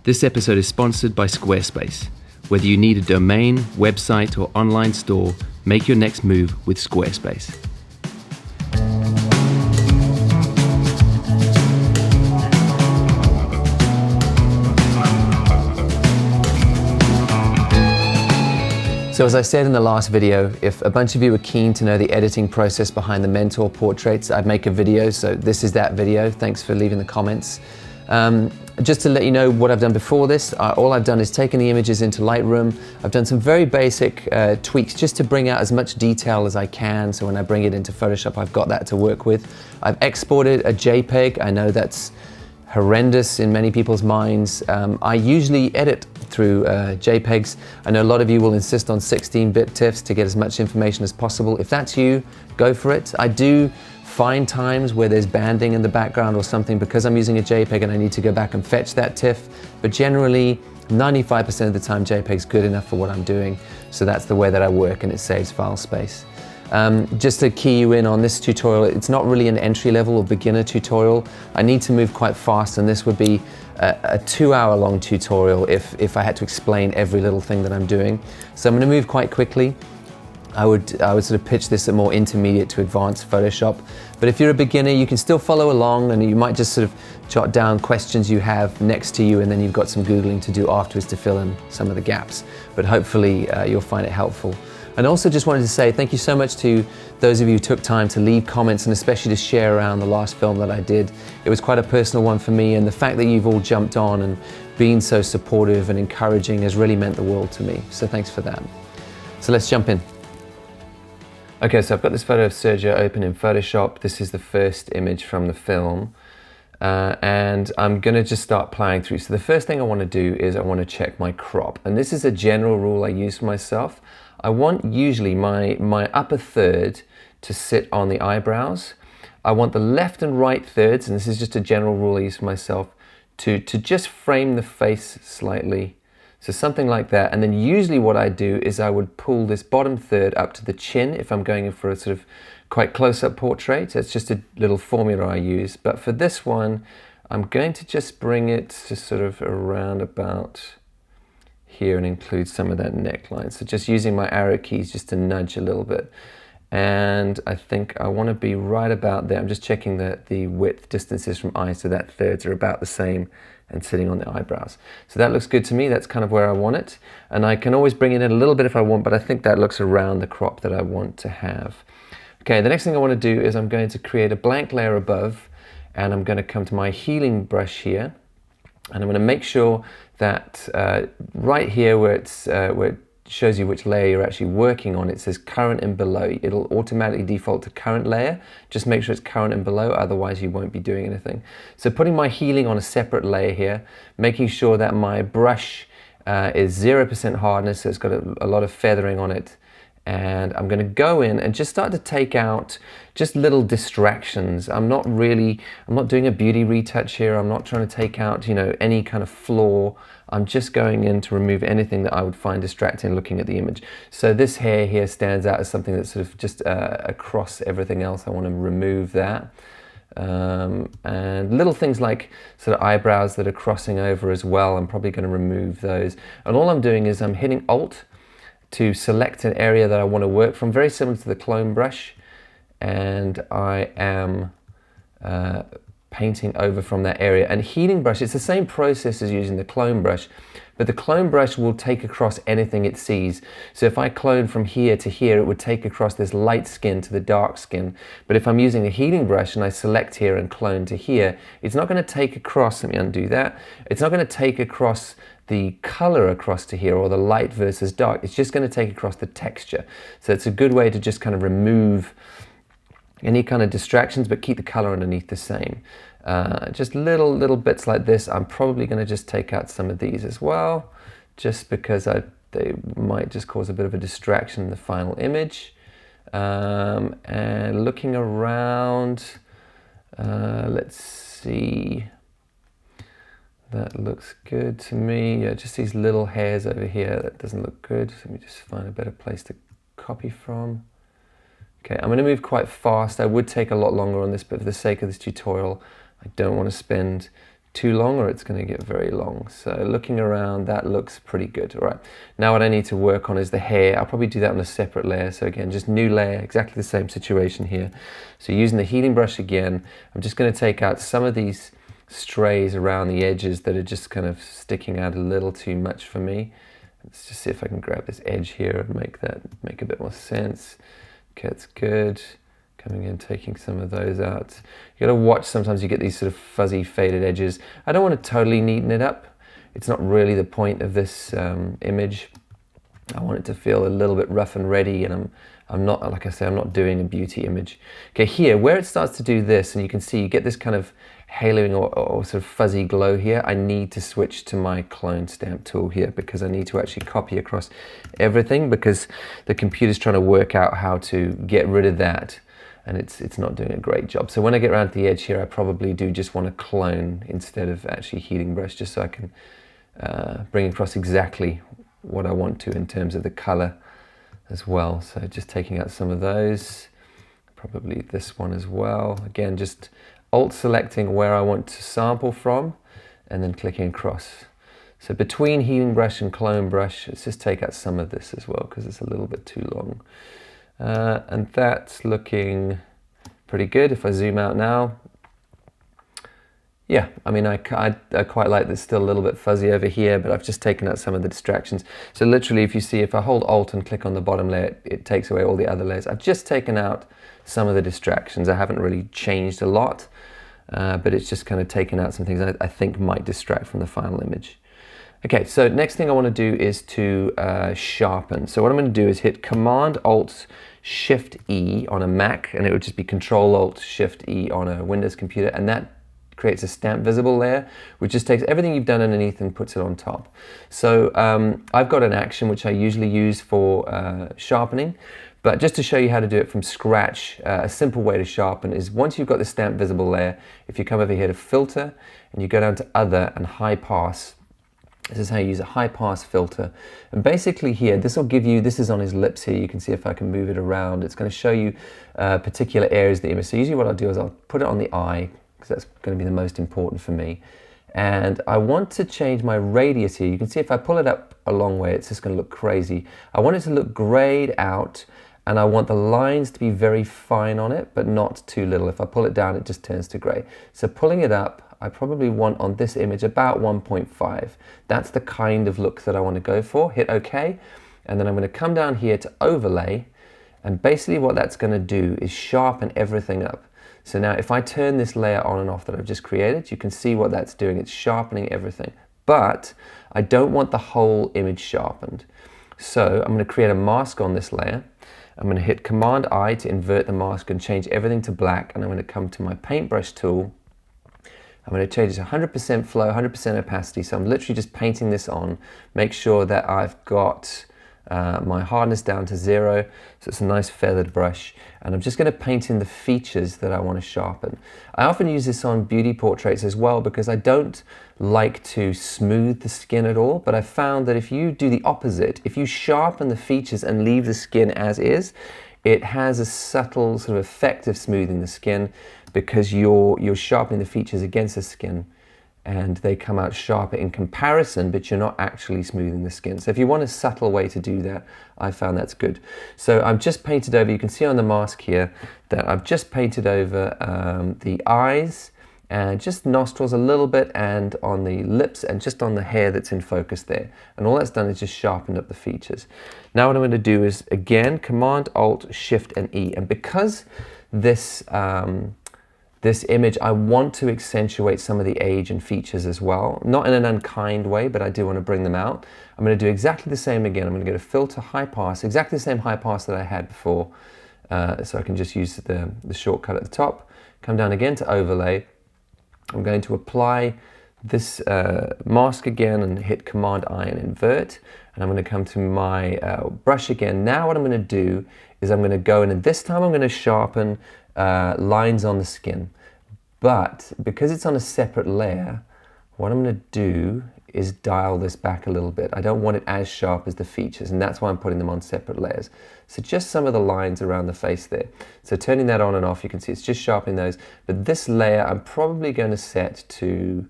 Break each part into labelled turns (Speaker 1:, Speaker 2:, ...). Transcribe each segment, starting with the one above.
Speaker 1: This episode is sponsored by Squarespace. Whether you need a domain, website, or online store, make your next move with Squarespace. So as I said in the last video, if a bunch of you are keen to know the editing process behind the mentor portraits, I'd make a video, so this is that video. Thanks for leaving the comments. Just to let you know what I've done before this, all I've done is taken the images into Lightroom. I've done some very basic tweaks just to bring out as much detail as I can, so when I bring it into Photoshop, I've got that to work with. I've exported a JPEG. I know that's horrendous in many people's minds. I usually edit through JPEGs. I know a lot of you will insist on 16-bit TIFFs to get as much information as possible. If that's you, go for it. I do find times where there's banding in the background or something because I'm using a JPEG and I need to go back and fetch that TIFF. But generally, 95% of the time, JPEG's good enough for what I'm doing. So that's the way that I work, and it saves file space. Just to key you in on this tutorial, it's not really an entry-level or beginner tutorial. I need to move quite fast, and this would be a 2-hour-long tutorial if I had to explain every little thing that I'm doing. So I'm going to move quite quickly. I would sort of pitch this at more intermediate to advanced Photoshop. But if you're a beginner, you can still follow along, and you might just sort of jot down questions you have next to you, and then you've got some Googling to do afterwards to fill in some of the gaps. But hopefully you'll find it helpful. And also just wanted to say thank you so much to those of you who took time to leave comments and especially to share around the last film that I did. It was quite a personal one for me, and the fact that you've all jumped on and been so supportive and encouraging has really meant the world to me. So thanks for that. So let's jump in. Okay, so I've got this photo of Sergio open in Photoshop. This is the first image from the film. And I'm gonna just start plowing through. So the first thing I wanna do is I wanna check my crop. And this is a general rule I use for myself. I want usually my upper third to sit on the eyebrows. I want the left and right thirds, and this is just a general rule I use for myself, to just frame the face slightly. So something like that. And then usually what I do is I would pull this bottom third up to the chin if I'm going in for a sort of quite close-up portrait. It's just a little formula I use. But for this one, I'm going to just bring it to sort of around about here and include some of that neckline. So just using my arrow keys just to nudge a little bit. And I think I want to be right about there. I'm just checking that the width distances from eyes to that thirds are about the same and sitting on the eyebrows. So that looks good to me. That's kind of where I want it. And I can always bring it in a little bit if I want, but I think that looks around the crop that I want to have. Okay, the next thing I want to do is I'm going to create a blank layer above, and I'm going to come to my healing brush here, and I'm going to make sure that right here where it shows you which layer you're actually working on, it says current and below. It'll automatically default to current layer. Just make sure it's current and below, otherwise you won't be doing anything. So putting my healing on a separate layer here, making sure that my brush is 0% hardness, so it's got a lot of feathering on it. And I'm going to go in and just start to take out just little distractions. I'm not doing a beauty retouch here. I'm not trying to take out, you know, any kind of flaw. I'm just going in to remove anything that I would find distracting looking at the image. So this hair here stands out as something that's sort of just across everything else. I want to remove that. And little things like sort of eyebrows that are crossing over as well, I'm probably going to remove those. And all I'm doing is I'm hitting Alt to select an area that I want to work from, very similar to the clone brush, and I am painting over from that area. And healing brush, it's the same process as using the clone brush, but the clone brush will take across anything it sees. So if I clone from here to here, it would take across this light skin to the dark skin. But if I'm using a healing brush and I select here and clone to here, it's not going to take across, let me undo that, it's not going to take across the color across to here, or the light versus dark. It's just going to take across the texture. So it's a good way to just kind of remove any kind of distractions, but keep the color underneath the same. Just little bits like this. I'm probably going to just take out some of these as well, just because they might just cause a bit of a distraction in the final image. And looking around, let's see. That looks good to me. Yeah, just these little hairs over here, that doesn't look good. So let me just find a better place to copy from. Okay, I'm going to move quite fast. I would take a lot longer on this, but for the sake of this tutorial, I don't want to spend too long or it's going to get very long. So looking around, that looks pretty good. All right, now what I need to work on is the hair. I'll probably do that on a separate layer. So again, just new layer, exactly the same situation here. So using the healing brush again, I'm just going to take out some of these strays around the edges that are just kind of sticking out a little too much for me. Let's just see if I can grab this edge here and make a bit more sense. Okay, that's good. Coming in, taking some of those out. You gotta watch, sometimes you get these sort of fuzzy faded edges. I don't want to totally neaten it up. It's not really the point of this image. I want it to feel a little bit rough and ready, and I'm not, like I say, I'm not doing a beauty image. Okay, here, where it starts to do this, and you can see you get this kind of haloing or sort of fuzzy glow here, I need to switch to my clone stamp tool here because I need to actually copy across everything because the computer's trying to work out how to get rid of that. And it's not doing a great job. So when I get around to the edge here, I probably do just want to clone instead of actually healing brush, just so I can bring across exactly what I want to in terms of the color as well. So just taking out some of those, probably this one as well. Again, just alt selecting where I want to sample from and then clicking across. So between healing brush and clone brush, let's just take out some of this as well because it's a little bit too long. And that's looking pretty good. If I zoom out now, yeah, I mean, I quite like this, still a little bit fuzzy over here, but I've just taken out some of the distractions. So literally, if you see, if I hold Alt and click on the bottom layer, it takes away all the other layers. I've just taken out some of the distractions. I haven't really changed a lot, but it's just kind of taken out some things I think might distract from the final image. Okay, so next thing I want to do is to sharpen. So what I'm going to do is hit Command-Alt-Shift-E on a Mac, and it would just be Control-Alt-Shift-E on a Windows computer, and that creates a stamp visible layer, which just takes everything you've done underneath and puts it on top. So I've got an action which I usually use for sharpening, but just to show you how to do it from scratch, a simple way to sharpen is once you've got the stamp visible layer, if you come over here to Filter, and you go down to Other and High Pass, this is how you use a high pass filter. And basically here, this will give you, this is on his lips here, you can see if I can move it around, it's going to show you particular areas of the image. So usually what I'll do is I'll put it on the eye, because that's going to be the most important for me. And I want to change my radius here. You can see if I pull it up a long way, it's just going to look crazy. I want it to look grayed out, and I want the lines to be very fine on it, but not too little. If I pull it down, it just turns to gray. So pulling it up, I probably want on this image about 1.5. That's the kind of look that I want to go for. Hit OK, and then I'm going to come down here to Overlay, and basically what that's going to do is sharpen everything up. So now if I turn this layer on and off that I've just created, you can see what that's doing. It's sharpening everything. But I don't want the whole image sharpened. So I'm going to create a mask on this layer. I'm going to hit Command-I to invert the mask and change everything to black, and I'm going to come to my paintbrush tool. I'm going to change it to 100% flow, 100% opacity. So I'm literally just painting this on. Make sure that I've got my hardness down to 0. So it's a nice feathered brush. And I'm just going to paint in the features that I want to sharpen. I often use this on beauty portraits as well because I don't like to smooth the skin at all. But I found that if you do the opposite, if you sharpen the features and leave the skin as is, it has a subtle sort of effect of smoothing the skin because you're sharpening the features against the skin and they come out sharper in comparison, but you're not actually smoothing the skin. So if you want a subtle way to do that, I found that's good. So I've just painted over, you can see on the mask here that I've just painted over the eyes and just nostrils a little bit, and on the lips and just on the hair that's in focus there. And all that's done is just sharpened up the features. Now what I'm going to do is, again, Command-Alt-Shift-and-E. And because this image, I want to accentuate some of the age and features as well. Not in an unkind way, but I do want to bring them out. I'm going to do exactly the same again. I'm going to go to Filter, High Pass, exactly the same high pass that I had before. So I can just use the shortcut at the top. Come down again to Overlay. I'm going to apply this mask again and hit Command-I and invert. And I'm going to come to my brush again. Now what I'm going to do is I'm going to go in, and this time I'm going to sharpen lines on the skin. But because it's on a separate layer, what I'm going to do is dial this back a little bit. I don't want it as sharp as the features, and that's why I'm putting them on separate layers. So just some of the lines around the face there. So turning that on and off, you can see it's just sharpening those. But this layer I'm probably going to set to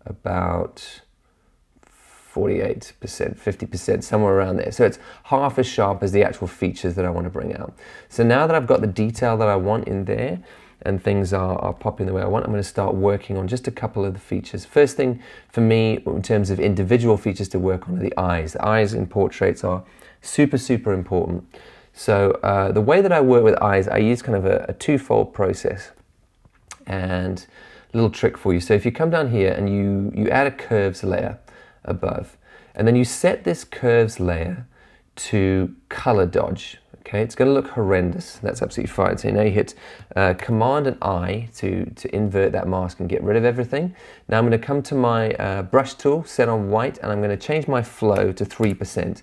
Speaker 1: about 48%, 50%, somewhere around there. So it's half as sharp as the actual features that I want to bring out. So now that I've got the detail that I want in there and things are popping the way I want, I'm going to start working on just a couple of the features. First thing for me in terms of individual features to work on are the eyes. The eyes in portraits are super, super important. So the way that I work with eyes, I use kind of a twofold process. And a little trick for you. So if you come down here and you add a curves layer above, and then you set this curves layer to color dodge. Okay, it's going to look horrendous. That's absolutely fine. So now you hit Command and I to invert that mask and get rid of everything. Now I'm going to come to my brush tool, set on white, and I'm going to change my flow to 3%.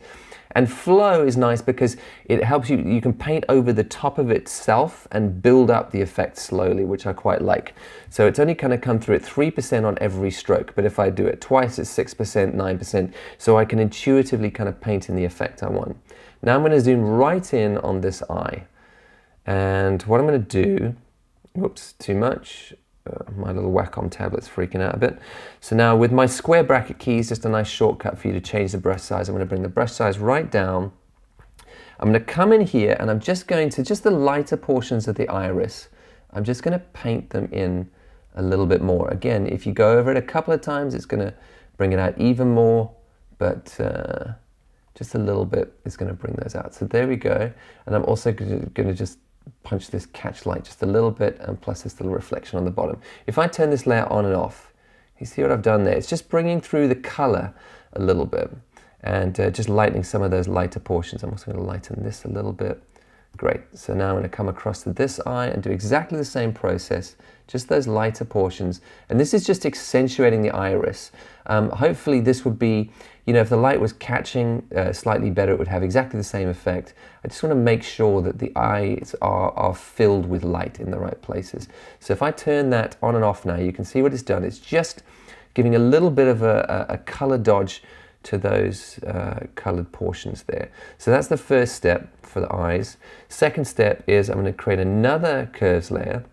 Speaker 1: And flow is nice because it helps you can paint over the top of itself and build up the effect slowly, which I quite like. So it's only kind of come through at 3% on every stroke, but if I do it twice, it's 6%, 9%, so I can intuitively kind of paint in the effect I want. Now I'm going to zoom right in on this eye. And what I'm going to do, whoops, too much. My little Wacom tablet's freaking out a bit. So now with my square bracket keys, just a nice shortcut for you to change the brush size. I'm going to bring the brush size right down. I'm going to come in here and I'm just going to, just the lighter portions of the iris, I'm just going to paint them in a little bit more. Again, if you go over it a couple of times, it's going to bring it out even more, but just a little bit is going to bring those out. So there we go. And I'm also going to just punch this catch light just a little bit, and plus this little reflection on the bottom. If I turn this layer on and off, you see what I've done there? It's just bringing through the color a little bit and just lightening some of those lighter portions. I'm also going to lighten this a little bit. Great. So now I'm going to come across to this eye and do exactly the same process, just those lighter portions. And this is just accentuating the iris. Hopefully this would be, you know, if the light was catching slightly better, it would have exactly the same effect. I just want to make sure that the eyes are filled with light in the right places. So if I turn that on and off now, you can see what it's done. It's just giving a little bit of a color dodge to those colored portions there. So that's the first step for the eyes. Second step is I'm going to create another curves layer.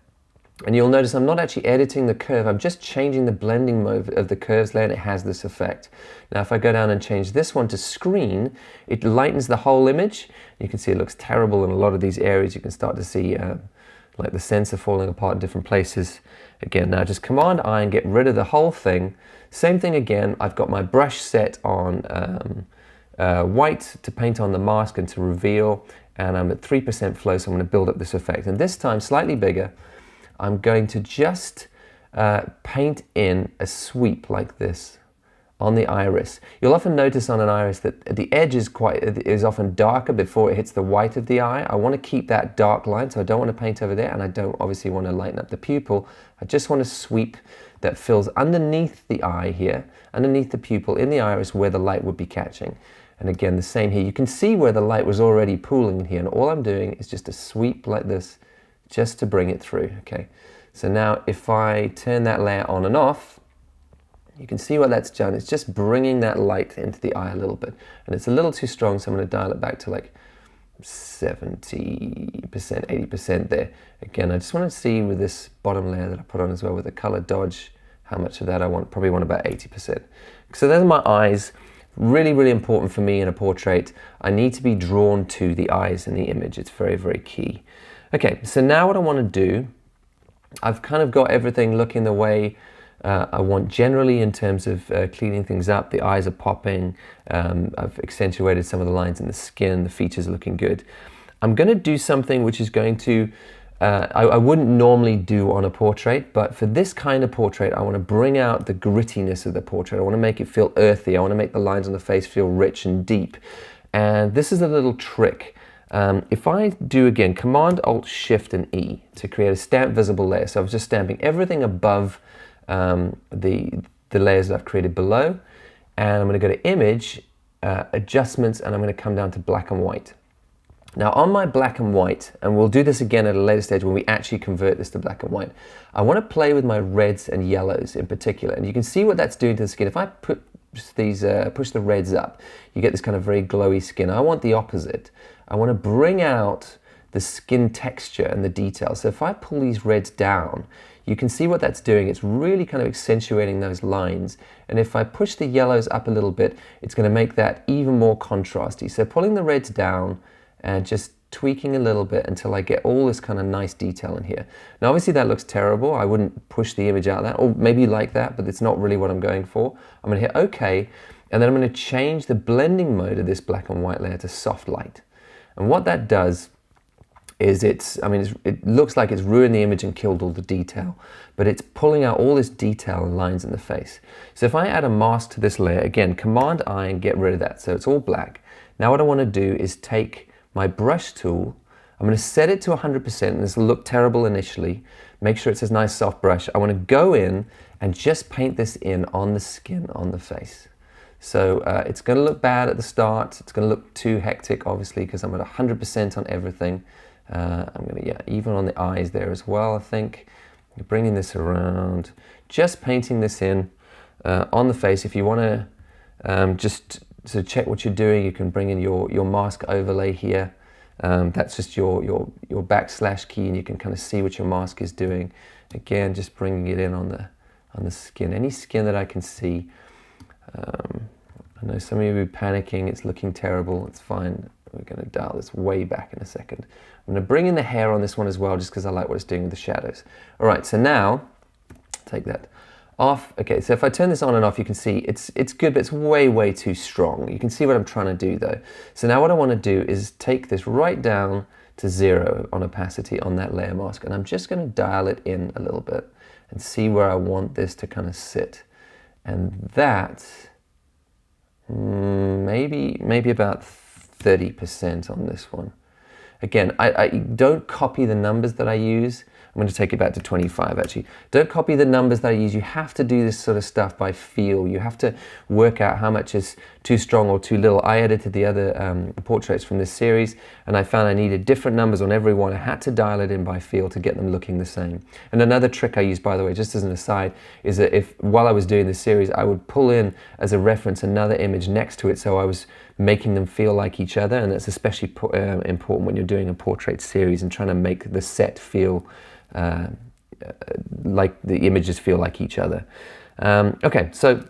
Speaker 1: And you'll notice I'm not actually editing the curve, I'm just changing the blending mode of the curves layer and it has this effect. Now if I go down and change this one to screen, it lightens the whole image. You can see it looks terrible in a lot of these areas. You can start to see like the sensor falling apart in different places. Again, now just Command I and get rid of the whole thing. Same thing again, I've got my brush set on white to paint on the mask and to reveal, and I'm at 3% flow, so I'm going to build up this effect. And this time, slightly bigger, I'm going to just paint in a sweep like this on the iris. You'll often notice on an iris that the edge is often darker before it hits the white of the eye. I want to keep that dark line, so I don't want to paint over there, and I don't obviously want to lighten up the pupil. I just want to sweep that fills underneath the eye here, underneath the pupil in the iris where the light would be catching. And again, the same here. You can see where the light was already pooling here, and all I'm doing is just a sweep like this, just to bring it through, okay? So now if I turn that layer on and off, you can see what that's done. It's just bringing that light into the eye a little bit. And it's a little too strong, so I'm going to dial it back to like 70%, 80% there. Again, I just want to see with this bottom layer that I put on as well with the color dodge, how much of that I want. Probably want about 80%. So there's my eyes. Really, really important for me in a portrait. I need to be drawn to the eyes in the image. It's very, very key. Okay, so now what I want to do, I've kind of got everything looking the way I want generally in terms of cleaning things up. The eyes are popping. I've accentuated some of the lines in the skin. The features are looking good. I'm going to do something which is going to, I wouldn't normally do on a portrait, but for this kind of portrait, I want to bring out the grittiness of the portrait. I want to make it feel earthy. I want to make the lines on the face feel rich and deep. And this is a little trick. If I do again, Command Alt Shift and E to create a stamp visible layer. So I was just stamping everything above the layers that I've created below. And I'm going to go to Image, Adjustments, and I'm going to come down to black and white. Now on my black and white, and we'll do this again at a later stage when we actually convert this to black and white, I want to play with my reds and yellows in particular. And you can see what that's doing to the skin. If I push the reds up, you get this kind of very glowy skin. I want the opposite. I want to bring out the skin texture and the detail. So if I pull these reds down, you can see what that's doing. It's really kind of accentuating those lines. And if I push the yellows up a little bit, it's going to make that even more contrasty. So pulling the reds down and just tweaking a little bit until I get all this kind of nice detail in here. Now obviously that looks terrible. I wouldn't push the image out of that, or maybe you like that, but it's not really what I'm going for. I'm going to hit OK, and then I'm going to change the blending mode of this black and white layer to soft light. And what that does is it looks like it's ruined the image and killed all the detail, but it's pulling out all this detail and lines in the face. So if I add a mask to this layer, again, Command I and get rid of that, so it's all black. Now what I want to do is take my brush tool, I'm going to set it to 100%, and this will look terrible initially. Make sure it's a nice soft brush. I want to go in and just paint this in on the skin, on the face. So it's going to look bad at the start. It's going to look too hectic, obviously, because I'm at 100% on everything. I'm going to, yeah, even on the eyes there as well, I think. Bringing this around, just painting this in on the face. If you want to just to check what you're doing, you can bring in your mask overlay here. That's just your backslash key, and you can kind of see what your mask is doing. Again, just bringing it in on the skin, any skin that I can see. I know some of you are panicking, it's looking terrible, it's fine. We're going to dial this way back in a second. I'm going to bring in the hair on this one as well, just because I like what it's doing with the shadows. All right, so now, take that off. Okay, so if I turn this on and off, you can see it's good, but it's way too strong. You can see what I'm trying to do though. So now what I want to do is take this right down to 0 on opacity on that layer mask, and I'm just going to dial it in a little bit and see where I want this to kind of sit. And that, maybe about 30% on this one. Again, I don't copy the numbers that I use. I'm going to take it back to 25 actually. Don't copy the numbers that I use. You have to do this sort of stuff by feel. You have to work out how much is too strong or too little. I edited the other portraits from this series, and I found I needed different numbers on every one. I had to dial it in by feel to get them looking the same. And another trick I use, by the way, just as an aside, is that while I was doing this series, I would pull in as a reference another image next to it, so I was making them feel like each other. And that's especially important when you're doing a portrait series and trying to make the set feel like the images feel like each other. Okay, so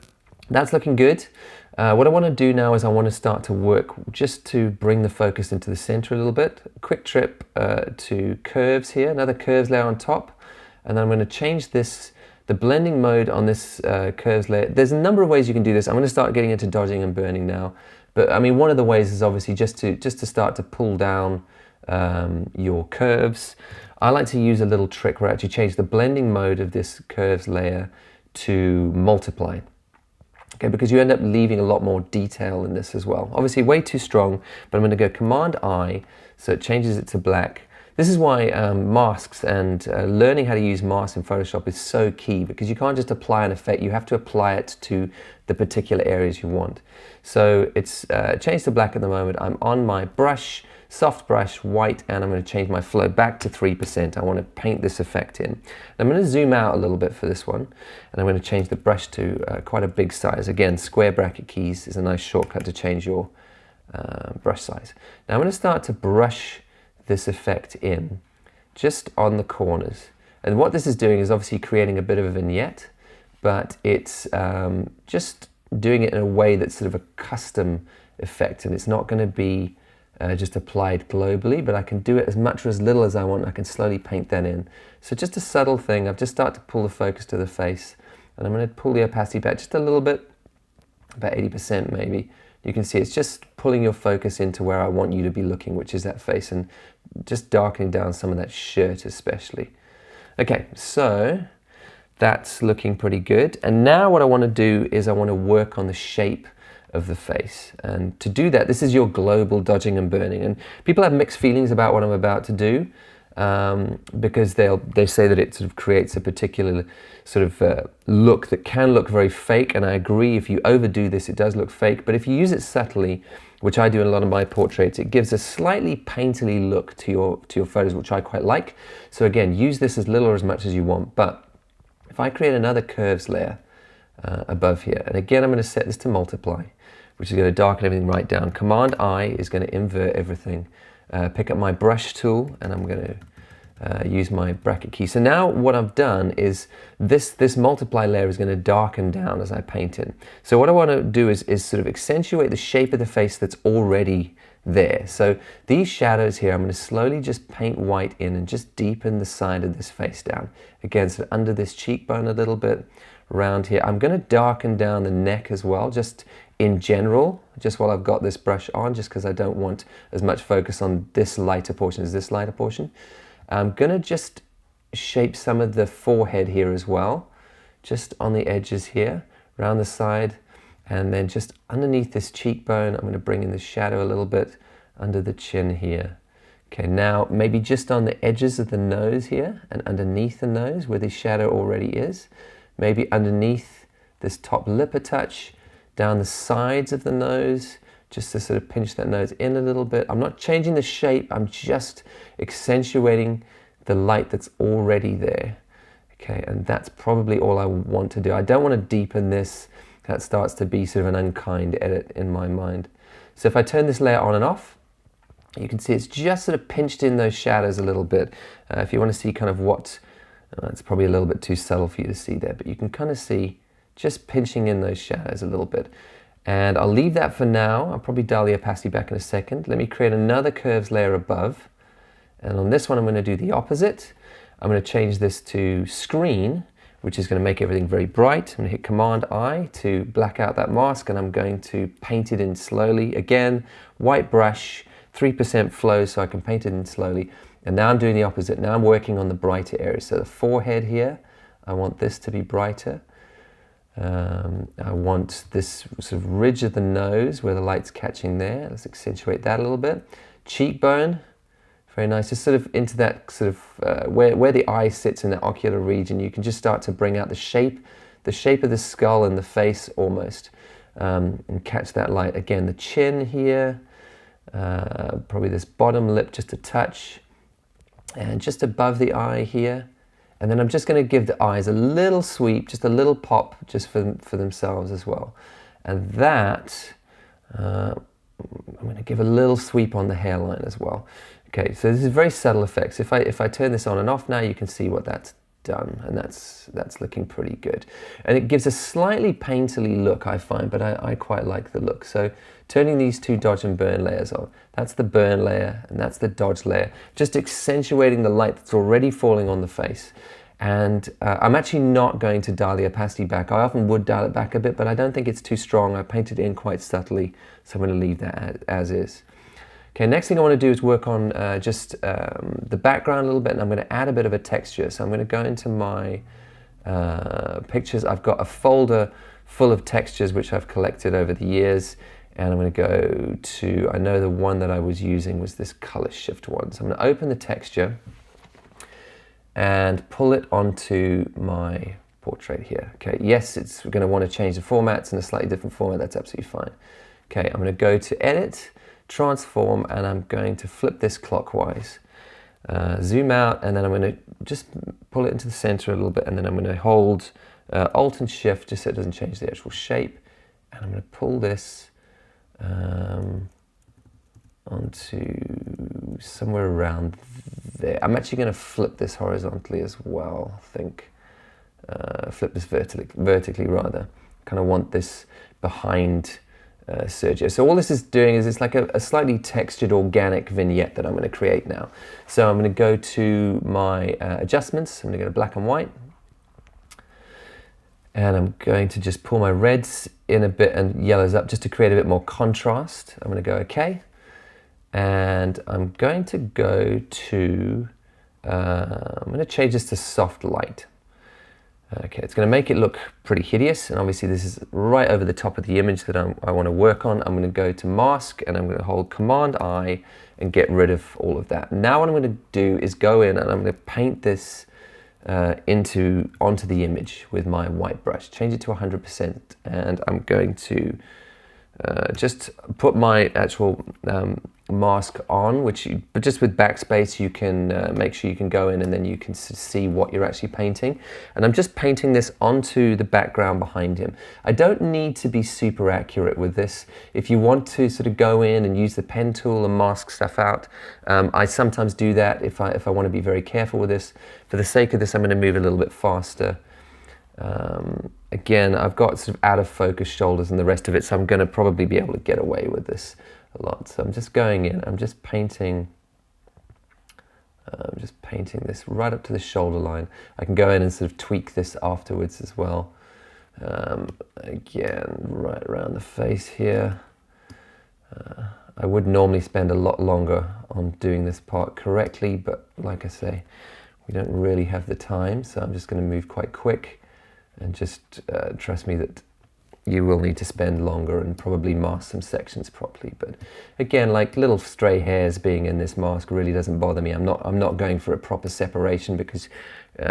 Speaker 1: that's looking good. What I want to do now is I want to start to work just to bring the focus into the center a little bit. Quick trip to curves here, another curves layer on top, and then I'm going to change the blending mode on this curves layer. There's a number of ways you can do this. I'm going to start getting into dodging and burning now, but I mean, one of the ways is obviously just to start to pull down your curves. I like to use a little trick where I actually change the blending mode of this curves layer to multiply. Okay, because you end up leaving a lot more detail in this as well. Obviously way too strong, but I'm going to go Command I, so it changes it to black. This is why masks and learning how to use masks in Photoshop is so key, because you can't just apply an effect, you have to apply it to the particular areas you want. So it's changed to black at the moment. I'm on my brush, soft brush, white, and I'm going to change my flow back to 3%. I want to paint this effect in. I'm going to zoom out a little bit for this one, and I'm going to change the brush to quite a big size. Again, square bracket keys is a nice shortcut to change your brush size. Now I'm going to start to brush this effect in just on the corners. And what this is doing is obviously creating a bit of a vignette, but it's just doing it in a way that's sort of a custom effect, and it's not going to be just applied globally, but I can do it as much or as little as I want. I can slowly paint that in. So just a subtle thing. I've just started to pull the focus to the face, and I'm going to pull the opacity back just a little bit, about 80% maybe. You can see it's just pulling your focus into where I want you to be looking, which is that face, and just darkening down some of that shirt especially. Okay, so that's looking pretty good. And now what I want to do is I want to work on the shape of the face. And to do that, this is your global dodging and burning. And people have mixed feelings about what I'm about to do, because they say that it sort of creates a particular sort of look that can look very fake. And I agree, if you overdo this, it does look fake. But if you use it subtly, which I do in a lot of my portraits, it gives a slightly painterly look to your photos, which I quite like. So again, use this as little or as much as you want. But if I create another curves layer above here, and again, I'm going to set this to multiply, which is going to darken everything right down. Command I is going to invert everything. Pick up my brush tool, and I'm going to use my bracket key. So now what I've done is this multiply layer is going to darken down as I paint in. So what I want to do is sort of accentuate the shape of the face that's already there. So these shadows here, I'm going to slowly just paint white in and just deepen the side of this face down. Again, so under this cheekbone a little bit, around here. I'm going to darken down the neck as well, just in general, just while I've got this brush on, just because I don't want as much focus on this lighter portion as this lighter portion. I'm going to just shape some of the forehead here as well, just on the edges here, around the side, and then just underneath this cheekbone, I'm going to bring in the shadow a little bit under the chin here. Okay, now maybe just on the edges of the nose here and underneath the nose where the shadow already is. Maybe underneath this top lip a touch, down the sides of the nose, just to sort of pinch that nose in a little bit. I'm not changing the shape, I'm just accentuating the light that's already there. Okay, and that's probably all I want to do. I don't want to deepen this. That starts to be sort of an unkind edit in my mind. So if I turn this layer on and off, you can see it's just sort of pinched in those shadows a little bit. If you want to see kind of what, it's probably a little bit too subtle for you to see there, but you can kind of see just pinching in those shadows a little bit. And I'll leave that for now. I'll probably dial the opacity back in a second. Let me create another curves layer above. And on this one, I'm going to do the opposite. I'm going to change this to screen, which is going to make everything very bright. I'm going to hit Command I to black out that mask, and I'm going to paint it in slowly. Again, white brush, 3% flow, so I can paint it in slowly. And now I'm doing the opposite. Now I'm working on the brighter areas. So the forehead here, I want this to be brighter. I want this sort of ridge of the nose where the light's catching there. Let's accentuate that a little bit. Cheekbone, very nice. Just sort of into that sort of where the eye sits in the ocular region. You can just start to bring out the shape of the skull and the face almost, and catch that light. Again, the chin here, probably this bottom lip just a touch, and just above the eye here. And then I'm just going to give the eyes a little sweep, just a little pop, just for themselves as well. And that, I'm going to give a little sweep on the hairline as well. Okay, so this is very subtle effects. If I turn this on and off now, you can see what that's done, and that's looking pretty good. And it gives a slightly painterly look, I find, but I quite like the look. So turning these two dodge and burn layers on, that's the burn layer and that's the dodge layer, just accentuating the light that's already falling on the face. And I'm actually not going to dial the opacity back. I often would dial it back a bit, but I don't think it's too strong. I painted it in quite subtly, so I'm going to leave that as is. Okay, next thing I want to do is work on just the background a little bit, and I'm going to add a bit of a texture. So I'm going to go into my pictures. I've got a folder full of textures which I've collected over the years, and I'm going to go to, I know the one that I was using was this color shift one. So I'm going to open the texture and pull it onto my portrait here. Okay, yes, it's going to want to change the formats in a slightly different format. That's absolutely fine. Okay, I'm going to go to Edit, Transform, and I'm going to flip this clockwise. Zoom out, and then I'm going to just pull it into the center a little bit, and then I'm going to hold Alt and Shift just so it doesn't change the actual shape. And I'm going to pull this onto somewhere around there. I'm actually going to flip this horizontally as well, I think. Flip this vertically rather. Kind of want this behind Sergio. So all this is doing is it's like a slightly textured organic vignette that I'm going to create now. So I'm going to go to my adjustments. I'm going to go to black and white. And I'm going to just pull my reds in a bit and yellows up just to create a bit more contrast. I'm going to go OK. And I'm going to go to, I'm going to change this to soft light. Okay, it's going to make it look pretty hideous, and obviously this is right over the top of the image that I want to work on. I'm going to go to Mask, and I'm going to hold Command I and get rid of all of that. Now what I'm going to do is go in and I'm going to paint this onto the image with my white brush. Change it to 100%, and I'm going to just put my actual mask on, but just with backspace you can make sure you can go in and then you can see what you're actually painting. And I'm just painting this onto the background behind him. I don't need to be super accurate with this. If you want to sort of go in and use the pen tool and mask stuff out, I sometimes do that if I want to be very careful with this. For the sake of this, I'm going to move a little bit faster. Again, I've got sort of out of focus shoulders and the rest of it, so I'm going to probably be able to get away with this a lot. So I'm just going in, I'm just painting this right up to the shoulder line. I can go in and sort of tweak this afterwards as well. Again, right around the face here. I would normally spend a lot longer on doing this part correctly, but like I say, we don't really have the time, so I'm just going to move quite quick and just trust me that you will need to spend longer and probably mask some sections properly. But again, like little stray hairs being in this mask really doesn't bother me. I'm not going for a proper separation because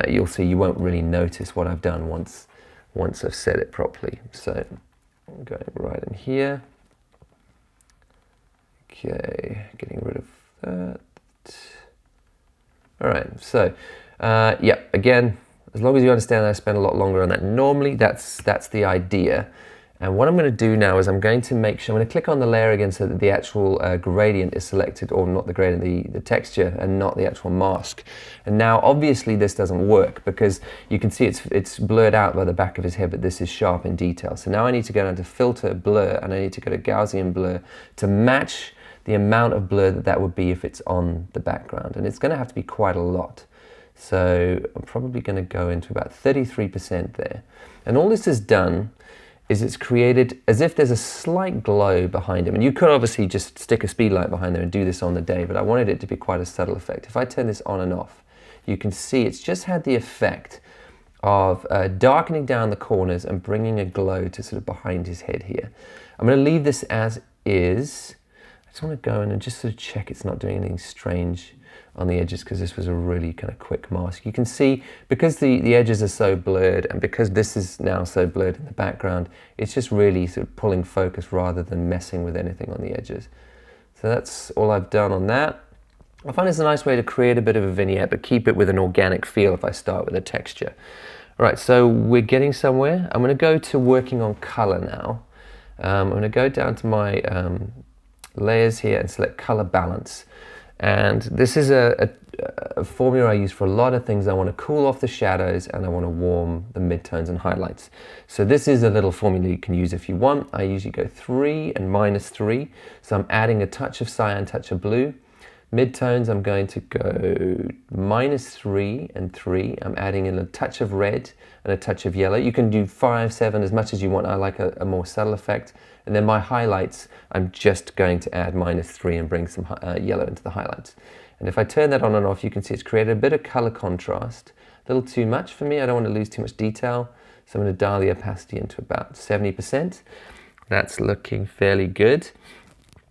Speaker 1: you'll see you won't really notice what I've done once I've set it properly. So I'm going right in here. Okay, getting rid of that. All right, so yeah, again, as long as you understand that I spend a lot longer on that. Normally, that's the idea. And what I'm going to do now is I'm going to make sure, I'm going to click on the layer again so that the actual gradient is selected, or not the gradient, the texture, and not the actual mask. And now, obviously, this doesn't work because you can see it's blurred out by the back of his head, but this is sharp in detail. So now I need to go down to Filter, Blur, and I need to go to Gaussian Blur to match the amount of blur that would be if it's on the background. And it's going to have to be quite a lot. So I'm probably going to go into about 33% there. And all this has done is it's created as if there's a slight glow behind him. And you could obviously just stick a speed light behind there and do this on the day, but I wanted it to be quite a subtle effect. If I turn this on and off, you can see it's just had the effect of darkening down the corners and bringing a glow to sort of behind his head here. I'm going to leave this as is. I just want to go in and just sort of check it's not doing anything strange on the edges, because this was a really kind of quick mask. You can see, because the edges are so blurred and because this is now so blurred in the background, it's just really sort of pulling focus rather than messing with anything on the edges. So that's all I've done on that. I find it's a nice way to create a bit of a vignette, but keep it with an organic feel if I start with a texture. All right, so we're getting somewhere. I'm going to go to working on color now. I'm going to go down to my layers here and select color balance. And this is a formula I use for a lot of things. I want to cool off the shadows and I want to warm the midtones and highlights. So this is a little formula you can use if you want. I usually go 3 and -3. So I'm adding a touch of cyan, touch of blue. Midtones, I'm going to go -3 and 3. I'm adding in a touch of red and a touch of yellow. You can do 5, 7, as much as you want. I like a more subtle effect. And then my highlights, I'm just going to add -3 and bring some yellow into the highlights. And if I turn that on and off, you can see it's created a bit of color contrast. A little too much for me. I don't want to lose too much detail. So I'm going to dial the opacity into about 70%. That's looking fairly good.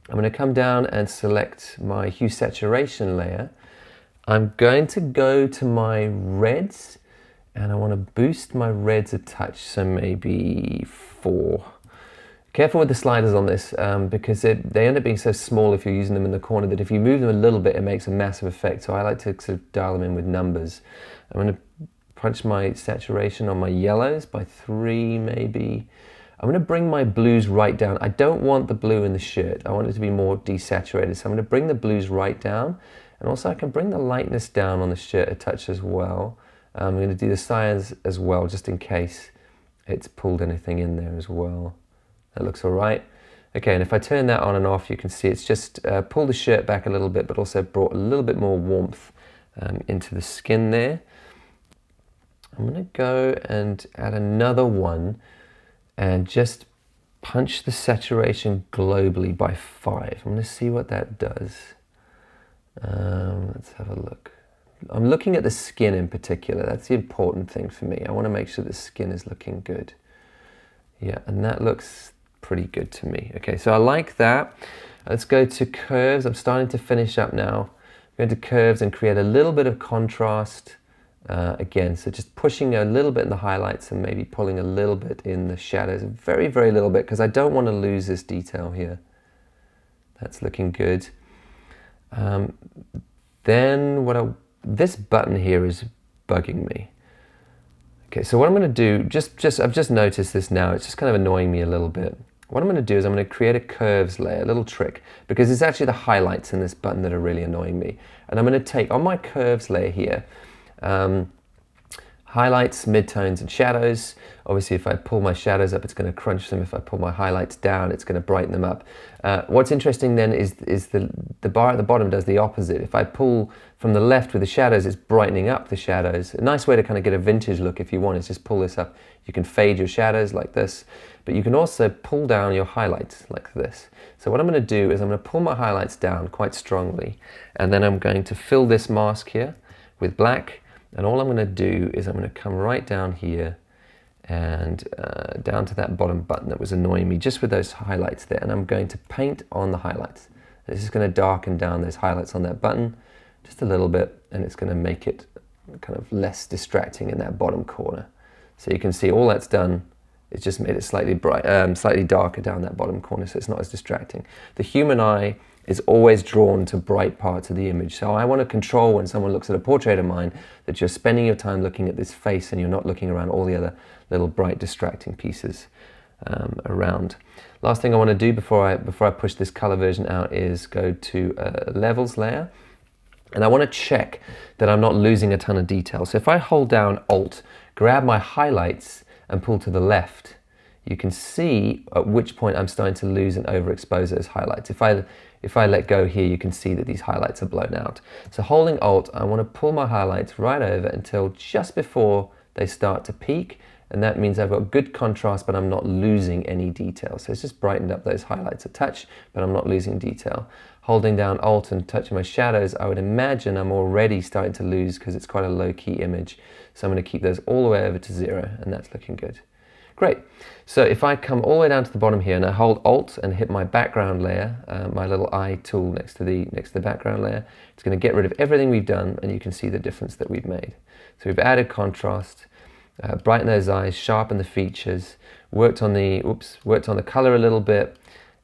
Speaker 1: I'm going to come down and select my hue saturation layer. I'm going to go to my reds and I want to boost my reds a touch, so maybe 4. Careful with the sliders on this because they end up being so small if you're using them in the corner that if you move them a little bit it makes a massive effect, so I like to sort of dial them in with numbers. I'm going to punch my saturation on my yellows by 3 maybe. I'm going to bring my blues right down. I don't want the blue in the shirt. I want it to be more desaturated. So I'm going to bring the blues right down. And also I can bring the lightness down on the shirt a touch as well. I'm going to do the cyans as well, just in case it's pulled anything in there as well. That looks all right. Okay, and if I turn that on and off, you can see it's just pulled the shirt back a little bit, but also brought a little bit more warmth into the skin there. I'm going to go and add another one and just punch the saturation globally by 5. I'm going to see what that does. Let's have a look. I'm looking at the skin in particular. That's the important thing for me. I want to make sure the skin is looking good. Yeah, and that looks pretty good to me. Okay, so I like that. Let's go to curves. I'm starting to finish up now. I'm going to curves and create a little bit of contrast. Again, so just pushing a little bit in the highlights and maybe pulling a little bit in the shadows, very, very little bit, because I don't want to lose this detail here. That's looking good. Then this button here is bugging me. Okay, so what I'm going to do, I've just noticed this now, it's just kind of annoying me a little bit. What I'm going to do is I'm going to create a curves layer, a little trick, because it's actually the highlights in this button that are really annoying me. And I'm going to take, on my curves layer here, highlights, midtones, and shadows. Obviously, if I pull my shadows up, it's going to crunch them. If I pull my highlights down, it's going to brighten them up. What's interesting then is the bar at the bottom does the opposite. If I pull from the left with the shadows, it's brightening up the shadows. A nice way to kind of get a vintage look if you want is just pull this up. You can fade your shadows like this, but you can also pull down your highlights like this. So what I'm going to do is I'm going to pull my highlights down quite strongly, and then I'm going to fill this mask here with black. And all I'm going to do is I'm going to come right down here and down to that bottom button that was annoying me, just with those highlights there. And I'm going to paint on the highlights. This is going to darken down those highlights on that button just a little bit, and it's going to make it kind of less distracting in that bottom corner. So you can see all that's done. It's just made it slightly slightly darker down that bottom corner, so it's not as distracting. The human eye is always drawn to bright parts of the image. So I want to control when someone looks at a portrait of mine that you're spending your time looking at this face and you're not looking around all the other little bright distracting pieces around. Last thing I want to do before I push this color version out is go to a levels layer. And I want to check that I'm not losing a ton of detail. So if I hold down Alt, grab my highlights and pull to the left, you can see at which point I'm starting to lose and overexpose those highlights. If I let go here, you can see that these highlights are blown out. So holding Alt, I want to pull my highlights right over until just before they start to peak. And that means I've got good contrast, but I'm not losing any detail. So it's just brightened up those highlights a touch, but I'm not losing detail. Holding down Alt and touching my shadows, I would imagine I'm already starting to lose because it's quite a low-key image. So I'm going to keep those all the way over to 0, and that's looking good. Great. So if I come all the way down to the bottom here and I hold Alt and hit my background layer, my little eye tool next to the background layer, it's going to get rid of everything we've done, and you can see the difference that we've made. So we've added contrast, brightened those eyes, sharpened the features, worked on the color a little bit,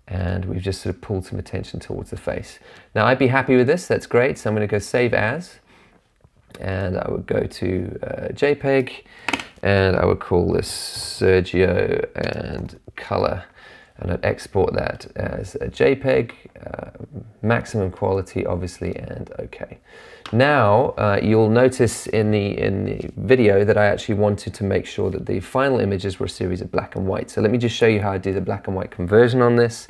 Speaker 1: and we've just sort of pulled some attention towards the face. Now I'd be happy with this. That's great. So I'm going to go Save As, and I would go to JPEG. And I would call this Sergio and color, and I'd export that as a JPEG, maximum quality obviously, and OK. Now you'll notice in the video that I actually wanted to make sure that the final images were a series of black and white. So let me just show you how I do the black and white conversion on this.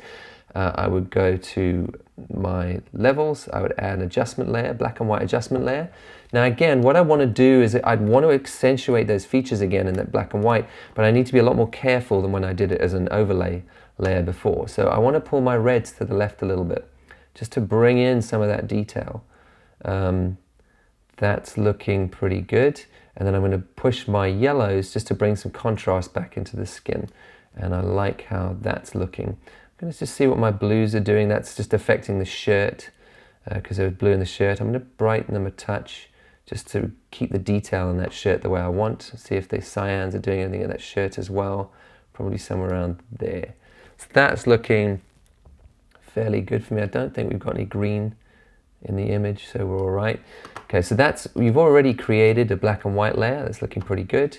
Speaker 1: I would go to my levels, I would add an adjustment layer, black and white adjustment layer. Now again, what I want to do is I'd want to accentuate those features again in that black and white, but I need to be a lot more careful than when I did it as an overlay layer before. So I want to pull my reds to the left a little bit, just to bring in some of that detail. That's looking pretty good. And then I'm going to push my yellows just to bring some contrast back into the skin. And I like how that's looking. I'm going to just see what my blues are doing. That's just affecting the shirt because there was blue in the shirt. I'm going to brighten them a touch just to keep the detail in that shirt the way I want. See if the cyans are doing anything in that shirt as well. Probably somewhere around there. So that's looking fairly good for me. I don't think we've got any green in the image, so we're all right. Okay, so we've already created a black and white layer. That's looking pretty good.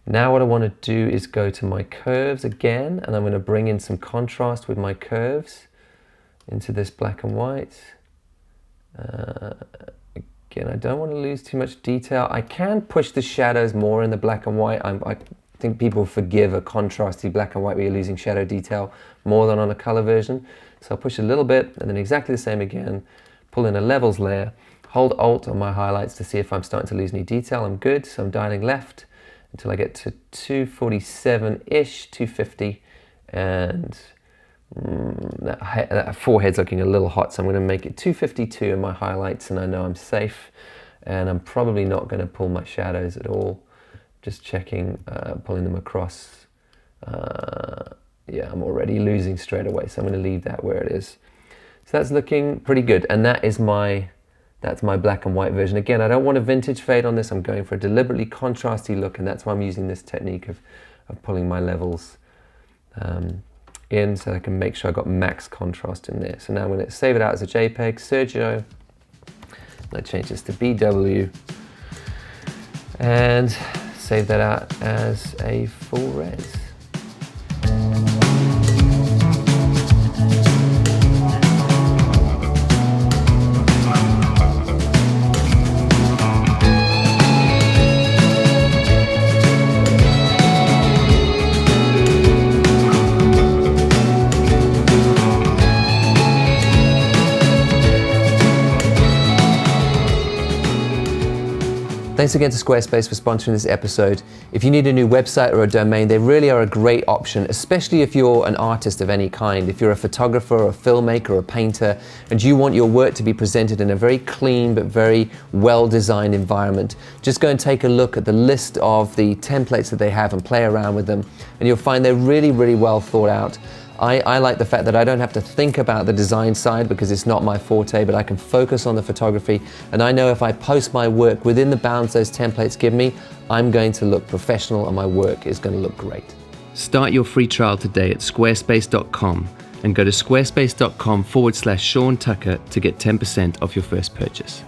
Speaker 1: Now what I want to do is go to my curves again, and I'm going to bring in some contrast with my curves into this black and white. Again, I don't want to lose too much detail. I can push the shadows more in the black and white. I think people forgive a contrasty black and white where you're losing shadow detail more than on a color version. So I'll push a little bit, and then exactly the same again. Pull in a levels layer, hold Alt on my highlights to see if I'm starting to lose any detail. I'm good, so I'm dialing left until I get to 247-ish, 250, and that forehead's looking a little hot, so I'm going to make it 252 in my highlights, and I know I'm safe, and I'm probably not going to pull my shadows at all. Just checking, pulling them across. Yeah, I'm already losing straight away, so I'm going to leave that where it is. So that's looking pretty good, and that's my black and white version. Again, I don't want a vintage fade on this. I'm going for a deliberately contrasty look, and that's why I'm using this technique of pulling my levels in so I can make sure I got max contrast in there. So now I'm going to save it out as a JPEG, Sergio. I change this to BW and save that out as a full res. Thanks again to Squarespace for sponsoring this episode. If you need a new website or a domain, they really are a great option, especially if you're an artist of any kind. If you're a photographer or a filmmaker or a painter, and you want your work to be presented in a very clean but very well-designed environment, just go and take a look at the list of the templates that they have and play around with them, and you'll find they're really, really well thought out. I like the fact that I don't have to think about the design side because it's not my forte, but I can focus on the photography. And I know if I post my work within the bounds those templates give me, I'm going to look professional and my work is going to look great. Start your free trial today at squarespace.com and go to squarespace.com/Sean Tucker to get 10% off your first purchase.